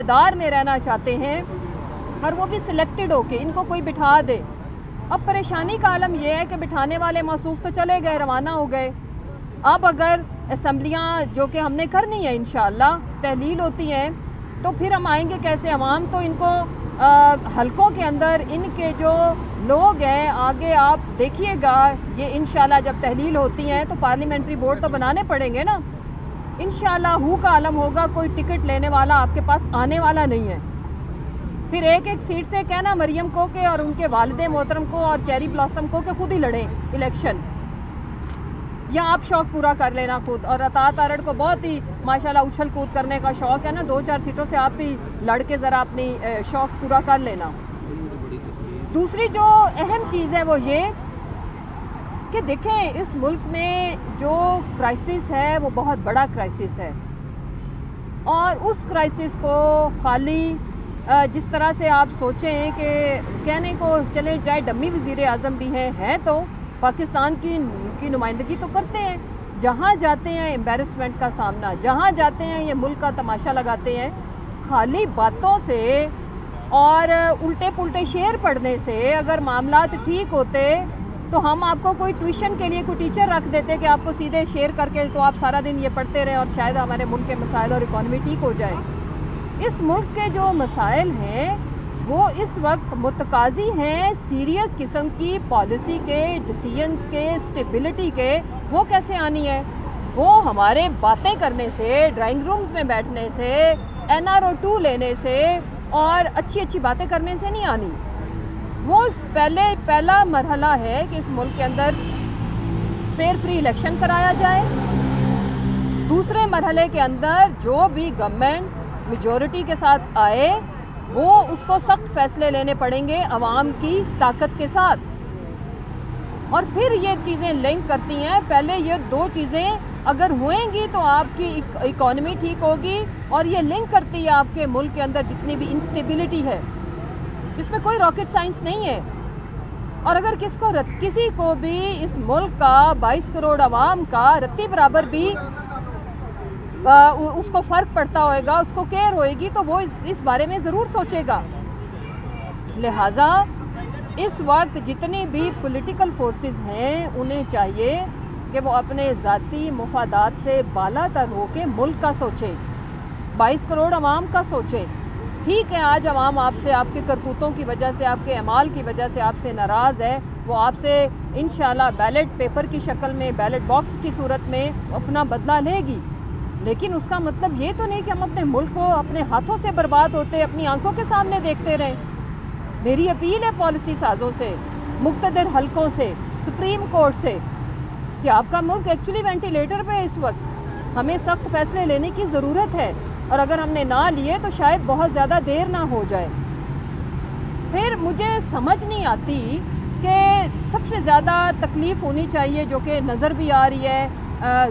اقتدار میں رہنا چاہتے ہیں اور وہ بھی سلیکٹڈ ہو کے، ان کو کوئی بٹھا دے۔ اب پریشانی کا عالم یہ ہے کہ بٹھانے والے موصوف تو چلے گئے، روانہ ہو گئے۔ اب اگر اسمبلیاں جو کہ ہم نے کرنی ہے انشاءاللہ تحلیل ہوتی ہیں، تو پھر ہم آئیں گے کیسے؟ عوام تو ان کو حلقوں کے اندر ان کے جو لوگ ہیں آگے آپ دیکھیے گا، یہ انشاءاللہ جب تحلیل ہوتی ہیں تو پارلیمنٹری بورڈ تو بنانے پڑیں گے نا، انشاءاللہ ہو کا عالم ہوگا، کوئی ٹکٹ لینے والا آپ کے پاس آنے والا نہیں ہے۔ پھر ایک ایک سیٹ سے کہنا مریم کو کہ اور ان کے والد محترم کو اور چیری بلاسم کو کہ خود ہی لڑیں الیکشن، یا آپ شوق پورا کر لینا خود۔ اور اطاعت ارڑ کو بہت ہی ماشاءاللہ اچھل کود کرنے کا شوق ہے نا، 2-4 سیٹوں سے آپ بھی لڑ کے ذرا اپنی شوق پورا کر لینا۔ دوسری جو اہم چیز ہے وہ یہ کہ دیکھیں اس ملک میں جو کرائسس ہے وہ بہت بڑا کرائسس ہے، اور اس کرائسس کو خالی جس طرح سے آپ سوچیں کہ کہنے کو چلے جائے ڈمی وزیر اعظم بھی ہیں تو پاکستان کی نمائندگی تو کرتے ہیں، جہاں جاتے ہیں امبیرسمنٹ کا سامنا، جہاں جاتے ہیں یہ ملک کا تماشا لگاتے ہیں۔ خالی باتوں سے اور الٹے پلٹے شعر پڑھنے سے اگر معاملات ٹھیک ہوتے تو ہم آپ کو کوئی ٹیوشن کے لیے کوئی ٹیچر رکھ دیتے کہ آپ کو سیدھے شعر کر کے تو آپ سارا دن یہ پڑھتے رہیں اور شاید ہمارے ملک کے مسائل اور اکانومی ٹھیک ہو جائے۔ اس ملک کے جو مسائل ہیں وہ اس وقت متقاضی ہیں سیریس قسم کی پالیسی کے، ڈیسیجنز کے، اسٹیبلٹی کے۔ وہ کیسے آنی ہے؟ وہ ہمارے باتیں کرنے سے، ڈرائنگ رومز میں بیٹھنے سے، NRO2 لینے سے اور اچھی اچھی باتیں کرنے سے نہیں آنی۔ وہ پہلا مرحلہ ہے کہ اس ملک کے اندر فیئر فری الیکشن کرایا جائے۔ دوسرے مرحلے کے اندر جو بھی گورنمنٹ میجورٹی کے ساتھ آئے وہ اس کو سخت فیصلے لینے پڑیں گے عوام کی طاقت کے ساتھ، اور پھر یہ چیزیں لنک کرتی ہیں۔ پہلے یہ دو چیزیں اگر ہوئیں گی تو آپ کی اکانومی ٹھیک ہوگی، اور یہ لنک کرتی ہے آپ کے ملک کے اندر جتنی بھی انسٹیبلٹی ہے، اس میں کوئی راکٹ سائنس نہیں ہے۔ اور اگر کسی کو بھی اس ملک کا 22 کروڑ عوام کا رتی برابر بھی اس کو فرق پڑتا ہوئے گا، اس کو کیئر ہوئے گی، تو وہ اس بارے میں ضرور سوچے گا۔ لہٰذا اس وقت جتنی بھی پولیٹیکل فورسز ہیں انہیں چاہیے کہ وہ اپنے ذاتی مفادات سے بالا تر ہو کے ملک کا سوچیں، 22 کروڑ عوام کا سوچیں۔ ٹھیک ہے آج عوام آپ سے، آپ کے کرتوتوں کی وجہ سے، آپ کے اعمال کی وجہ سے آپ سے ناراض ہے، وہ آپ سے انشاءاللہ بیلٹ پیپر کی شکل میں، بیلٹ باکس کی صورت میں اپنا بدلہ لے گی، لیکن اس کا مطلب یہ تو نہیں کہ ہم اپنے ملک کو اپنے ہاتھوں سے برباد ہوتے اپنی آنکھوں کے سامنے دیکھتے رہیں۔ میری اپیل ہے پالیسی سازوں سے، مقتدر حلقوں سے، سپریم کورٹ سے، کہ آپ کا ملک ایکچولی وینٹیلیٹر پہ ہے اس وقت، ہمیں سخت فیصلے لینے کی ضرورت ہے، اور اگر ہم نے نہ لیے تو شاید بہت زیادہ دیر نہ ہو جائے۔ پھر مجھے سمجھ نہیں آتی کہ سب سے زیادہ تکلیف ہونی چاہیے جو کہ نظر بھی آ رہی ہے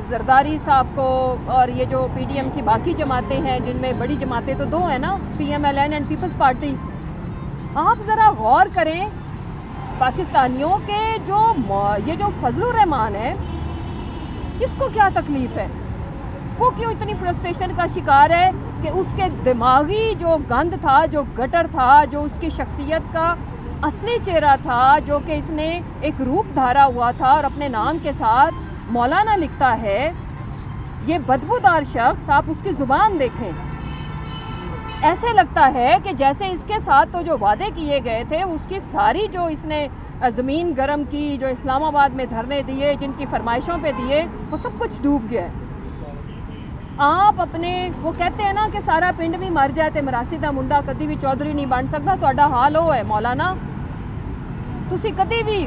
زرداری صاحب کو، اور یہ جو پی ڈی ایم کی باقی جماعتیں ہیں جن میں بڑی جماعتیں تو دو ہیں نا، PMLN اینڈ پیپلز پارٹی۔ آپ ذرا غور کریں پاکستانیوں کے یہ جو فضل الرحمان ہے اس کو کیا تکلیف ہے، وہ کیوں اتنی فرسٹریشن کا شکار ہے کہ اس کے دماغی جو گند تھا، جو گٹر تھا، جو اس کی شخصیت کا اصلی چہرہ تھا، جو کہ اس نے ایک روپ دھارا ہوا تھا اور اپنے نام کے ساتھ مولانا لکھتا ہے، یہ بدبودار شخص آپ اس کی زبان دیکھیں، ایسے لگتا ہے کہ جیسے اس کے ساتھ تو جو وعدے کیے گئے تھے اس کی ساری جو اس نے زمین گرم کی، جو اسلام آباد میں دھرنے دیے، جن کی فرمائشوں پہ دیے، وہ سب کچھ ڈوب گیا ہے۔ آپ اپنے وہ کہتے ہیں نا کہ سارا پنڈ بھی مر جائے تے مراسی دا منڈا کدی بھی چودھری نہیں بن سکتا، تہاڈا حال وہ ہے مولانا، تسی کدی بھی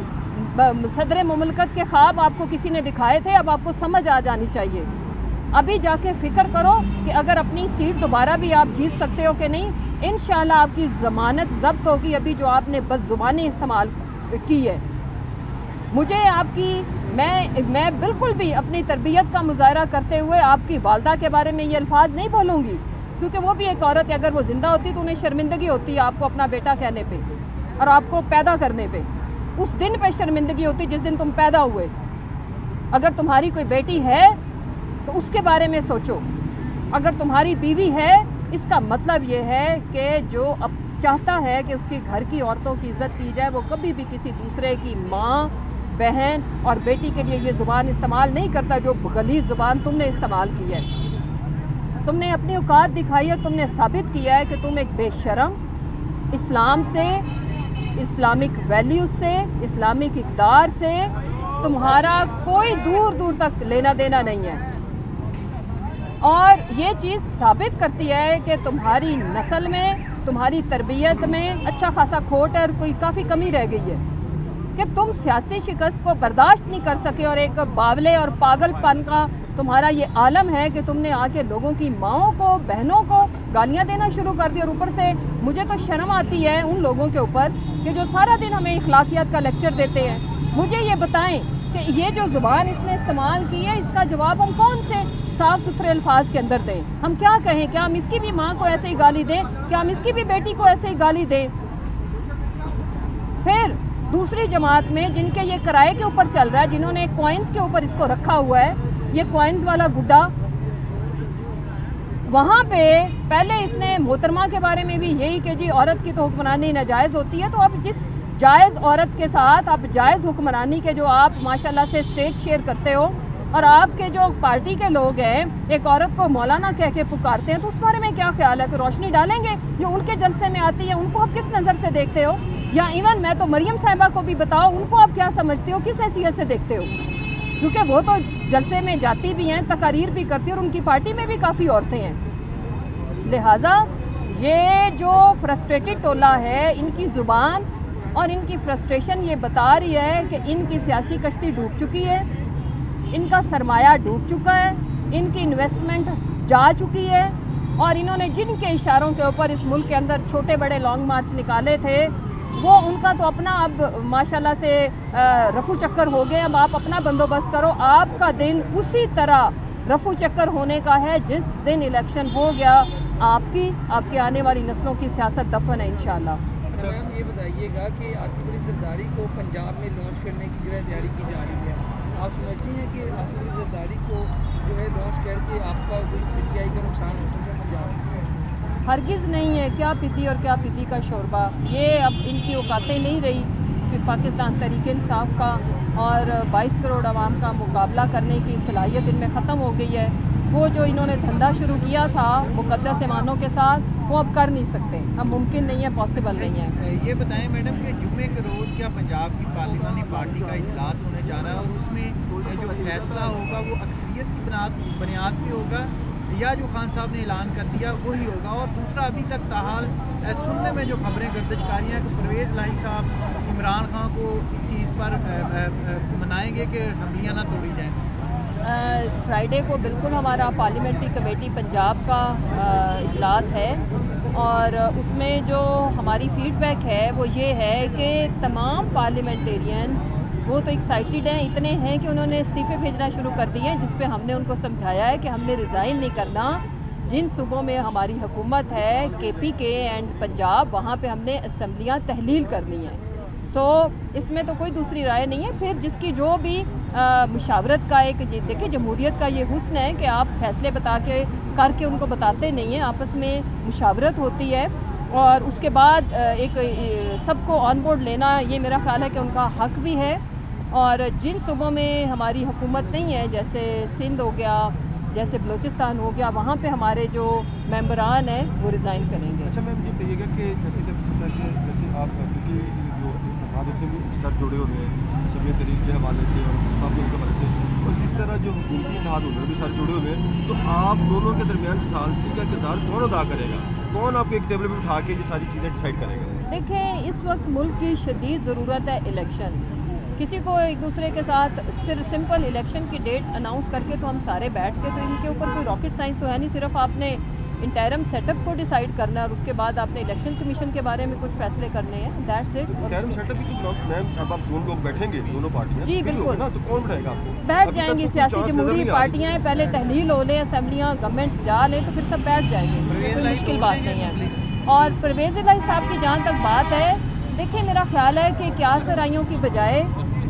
صدر مملکت کے خواب آپ کو کسی نے دکھائے تھے، اب آپ کو سمجھ آ جانی چاہیے۔ ابھی جا کے فکر کرو کہ اگر اپنی سیٹ دوبارہ بھی آپ جیت سکتے ہو کہ نہیں، انشاءاللہ آپ کی ضمانت ضبط ہوگی۔ ابھی جو آپ نے بد زبانی استعمال کی ہے، مجھے آپ کی میں بالکل بھی اپنی تربیت کا مظاہرہ کرتے ہوئے آپ کی والدہ کے بارے میں یہ الفاظ نہیں بولوں گی، کیونکہ وہ بھی ایک عورت ہے، اگر وہ زندہ ہوتی تو انہیں شرمندگی ہوتی ہے آپ کو اپنا بیٹا کہنے پہ اور آپ کو پیدا کرنے پہ، اس دن پہ شرمندگی ہوتی جس دن تم پیدا ہوئے۔ اگر تمہاری کوئی بیٹی ہے تو اس کے بارے میں سوچو، اگر تمہاری بیوی ہے اس کا مطلب یہ ہے کہ جو اب چاہتا ہے کہ اس کی گھر کی عورتوں کی عزت کی جائے، وہ کبھی بھی کسی دوسرے کی ماں، بہن اور بیٹی کے لیے یہ زبان استعمال نہیں کرتا جو غلیظ زبان تم نے استعمال کی ہے۔ تم نے اپنی اوقات دکھائی اور تم نے ثابت کیا ہے کہ تم ایک بے شرم، اسلام سے، اسلامک ویلیوز سے، اسلامک اقدار سے تمہارا کوئی دور دور تک لینا دینا نہیں ہے، اور یہ چیز ثابت کرتی ہے کہ تمہاری نسل میں، تمہاری تربیت میں اچھا خاصا کھوٹ ہے اور کوئی کافی کمی رہ گئی ہے کہ تم سیاسی شکست کو برداشت نہیں کر سکے، اور ایک باولے اور پاگل پن کا تمہارا یہ عالم ہے کہ تم نے آ کے لوگوں کی ماؤں کو، بہنوں کو گالیاں دینا شروع کر دی۔ اور اوپر سے مجھے تو شرم آتی ہے ان لوگوں کے اوپر کہ جو سارا دن ہمیں اخلاقیات کا لیکچر دیتے ہیں۔ مجھے یہ بتائیں کہ یہ جو زبان اس نے استعمال کی ہے، اس کا جواب ہم کون سے صاف ستھرے الفاظ کے اندر دیں؟ ہم کیا کہیں؟ کیا ہم اس کی بھی ماں کو ایسے ہی گالی دیں؟ کیا ہم اس کی بھی بیٹی کو ایسے ہی گالی دیں؟ پھر دوسری جماعت میں جن کے یہ کرائے کے اوپر چل رہا ہے، جنہوں نے کوائنز کے اوپر اس کو رکھا ہوا ہے، یہ کوائنز والا گڈا، وہاں پہ پہلے اس نے محترمہ کے بارے میں بھی یہی کہ جی عورت کی تو حکمرانی ناجائز ہوتی ہے، تو اب جس جائز عورت کے ساتھ آپ جائز حکمرانی کے جو آپ ماشاءاللہ سے اسٹیج شیئر کرتے ہو، اور آپ کے جو پارٹی کے لوگ ہیں ایک عورت کو مولانا کہہ کے پکارتے ہیں، تو اس بارے میں کیا خیال ہے کہ روشنی ڈالیں گے؟ جو ان کے جلسے میں آتی ہے ان کو آپ کس نظر سے دیکھتے ہو؟ یا ایون میں تو مریم صاحبہ کو بھی بتاؤ، ان کو آپ کیا سمجھتے ہو، کس حیثیت سے دیکھتے ہو؟ کیونکہ وہ تو جلسے میں جاتی بھی ہیں، تقاریر بھی کرتی ہیں، اور ان کی پارٹی میں بھی کافی عورتیں ہیں۔ لہٰذا یہ جو فرسٹریٹڈ ٹولہ ہے، ان کی زبان اور ان کی فرسٹریشن یہ بتا رہی ہے کہ ان کی سیاسی کشتی ڈوب چکی ہے، ان کا سرمایہ ڈوب چکا ہے، ان کی انویسٹمنٹ جا چکی ہے، اور انہوں نے جن کے اشاروں کے اوپر اس ملک کے اندر چھوٹے بڑے لانگ مارچ نکالے تھے، وہ ان کا تو اپنا اب ماشاءاللہ سے رفو چکر ہو گئے۔ اب آپ اپنا بندوبست کرو، آپ کا دن اسی طرح رفو چکر ہونے کا ہے جس دن الیکشن ہو گیا۔ آپ کے آنے والی نسلوں کی سیاست دفن ہے انشاءاللہ۔ اچھا میم یہ بتائیے گا کہ آصف علی زرداری کو پنجاب میں لانچ کرنے کی جو ہے تیاری کی جا رہی ہے، آپ سمجھتی ہیں کہ آصف علی زرداری کو جو ہے لانچ کر کے آپ کا کوئی پی ٹی آئی کا نقصان ہو سکتا ہے پنجاب میں؟ ہرگز نہیں ہے۔ کیا پتی اور کیا پتی کا شوربہ، یہ اب ان کی اوقاتیں نہیں رہی کہ پاکستان تحریک انصاف کا اور 22 کروڑ عوام کا مقابلہ کرنے کی صلاحیت ان میں ختم ہو گئی ہے۔ وہ جو انہوں نے دھندا شروع کیا تھا مقدس ایمانوں کے ساتھ، وہ اب کر نہیں سکتے، اب ممکن نہیں ہے، پاسبل نہیں ہے۔ یہ بتائیں میڈم کہ جمعے کے روز کیا پنجاب کی پارلیمانی پارٹی کا اجلاس ہونے جا رہا ہے، اور اس میں جو فیصلہ ہوگا وہ اکثریت کی بنیاد پہ ہوگا، یا جو خان صاحب نے اعلان کر دیا وہی ہوگا؟ اور دوسرا، ابھی تک تاحال سننے میں جو خبریں گردش کاری ہیں کہ پرویز لاہی صاحب عمران خان کو اس چیز پر منائیں گے کہ اسمبلیاں نہ توڑی جائیں۔ فرائیڈے کو بالکل ہمارا پارلیمنٹری کمیٹی پنجاب کا اجلاس ہے، اور اس میں جو ہماری فیڈ بیک ہے وہ یہ ہے کہ تمام پارلیمنٹیرینز وہ تو ایکسائٹیڈ ہیں، اتنے ہیں کہ انہوں نے استعفے بھیجنا شروع کر دیے ہیں، جس پہ ہم نے ان کو سمجھایا ہے کہ ہم نے ریزائن نہیں کرنا۔ جن صوبوں میں ہماری حکومت ہے KPK اینڈ پنجاب، وہاں پہ ہم نے اسمبلیاں تحلیل کرنی ہیں۔ اس میں تو کوئی دوسری رائے نہیں ہے۔ پھر جس کی جو بھی مشاورت کا ایک دیکھیں، جمہوریت کا یہ حسن ہے کہ آپ فیصلے کر کے ان کو بتاتے نہیں ہیں، آپس میں مشاورت ہوتی ہے، اور اس کے بعد ایک سب کو آن بورڈ لینا، یہ میرا خیال ہے کہ ان کا حق بھی ہے۔ اور جن صوبوں میں ہماری حکومت نہیں ہے، جیسے سندھ ہو گیا، جیسے بلوچستان ہو گیا، وہاں پہ ہمارے جو ممبران ہیں وہ ریزائن کریں گے۔ اچھا میم، یہ کہیے گا کہ جیسے آپ کیونکہ جو اتحاد سے بھی سر جڑے ہوئے ہیں سبھی تحریک کے حوالے سے اور کے حوالے سے، اور اسی طرح جو حکومتی اتحاد ہونے بھی سر جڑے ہوئے ہیں، تو آپ دونوں کے درمیان ثالثی کا کردار کون ادا کرے گا؟ کون آپ کو ایک ٹیبل پہ اٹھا کے یہ ساری چیزیں ڈیسائیڈ کرے گا؟ دیکھیں، اس وقت ملک کی شدید ضرورت ہے الیکشن۔ کسی کو ایک دوسرے کے ساتھ صرف سمپل الیکشن کی ڈیٹ اناؤنس کر کے تو ہم سارے بیٹھ کے، تو ان کے اوپر کوئی راکٹ سائنس تو ہے نہیں، صرف آپ نے انٹرم سیٹ اپ کو ڈیسائیڈ کرنا ہے، اور اس کے بعد آپ نے الیکشن کمیشن کے بارے میں کچھ فیصلے کرنے ہیں، that's it. Interim set up کی تو میم اب آپ دونوں لوگ بیٹھیں گے، دونوں پارٹیاں جی بالکل نا، تو کون بٹھائے گا آپ کو؟ بیٹھ جائیں گی سیاسی جمہوری پارٹیاں، پہلے تحلیل ہو لیں، اسمبلیاں گورنمنٹس جا لیں، تو پھر سب بیٹھ جائیں گے، اس میں کوئی مشکل بات نہیں ہے۔ اور پرویز الہی صاحب کی جہاں تک بات ہے، دیکھیں میرا خیال ہے کہ کیا سرائیوں کی بجائے